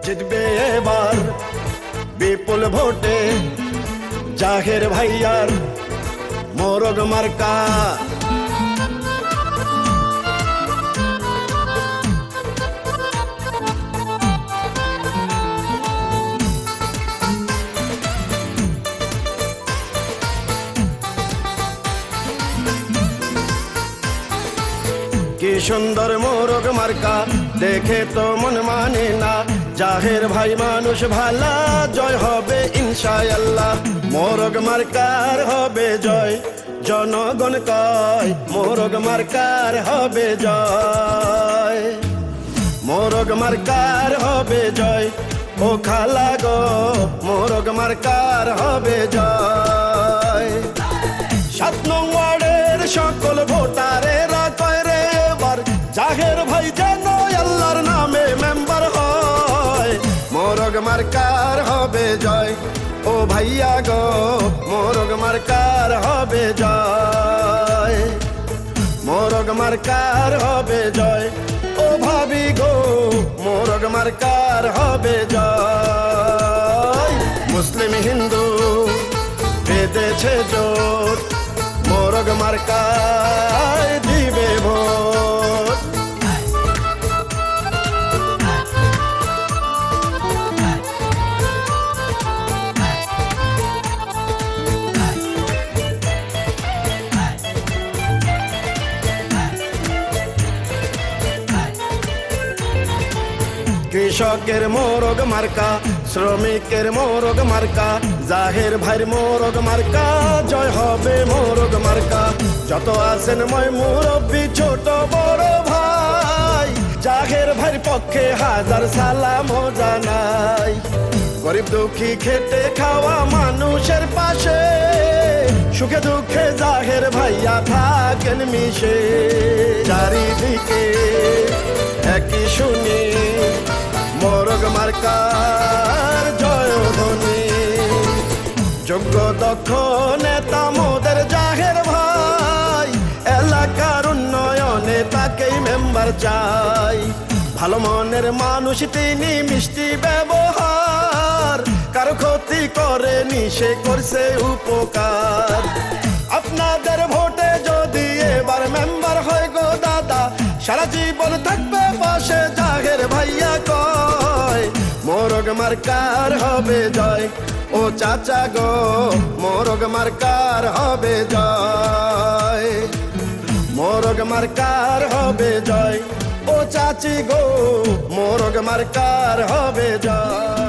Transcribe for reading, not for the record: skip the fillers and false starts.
জিতবে এবার বিপুল ভোটে জাহের ভাইয়ার মোরগ মার্কা। কি সুন্দর মোরগ মার্কা, দেখে তো মন মানে না। জাহের ভাই মানুষ ভালা, জয় হবে ইনশাআল্লাহ। মোরগ মার্কার হবে জয়, জনগণ কয় মোরগ মার্কার হবে জয়। মোরগ মার্কার হবে জয়, ও খালা গো মোরগ মার্কার হবে জয়। 7 নং ওয়ার্ডের সকল ভোটারেরা কয় রে এবার জাহের ভাই যেন আল্লাহর নামে মেম্বার হয়। মোরগ মার্কার হবে জয়, ও ভাইয়া গো মোরগ মার্কার হবে জয়। মোরগ মার্কার হবে জয়, ও ভাবি গো মোরগ মার্কার হবে জয়। মুসলিম হিন্দু বেঁধেছে জোট, মোরগ মার্কায় দিবে ভোট। কৃষকের মোরগ মার্কা, শ্রমিকের মোরগ মার্কা, জাহের ভাইয়ের মোরগ মার্কা, জয় হবে মোরগ মার্কা। যত আছেন মই মুরব্বি ছোট বড় ভাই, জাহের ভাইয়ের পক্ষে হাজার সালাম জানাই। গরিব দুঃখী খেটে খাওয়া মানুষের পাশে, সুখে দুঃখে জাহের ভাইয়া থাকেন মিশে। চারিদিকে একই শুনি মোরগ মার্কার জয়ধ্বনি। যোগ্য দক্ষ নেতা মোদের জাহের ভাই, এলাকার উন্নয়নে তাকেই মেম্বার চাই। ভালো মনের মানুষ তিনি, মিষ্টি ব্যবহার, কারো ক্ষতি করেনি সে করছে উপকার। আপনাদের ভোটে যদি এবার মেম্বার হয় গো দাদা, সারা জীবন থাকবে পাশে জাহের ভাইয়া কয় মোরগ মার্কার হবে জয়, ও চাচা গো মোরগ মার্কার হবে জয়। মোরগ মার্কার হবে জয়, ও চাচি গো মোরগ মার্কার হবে জয়।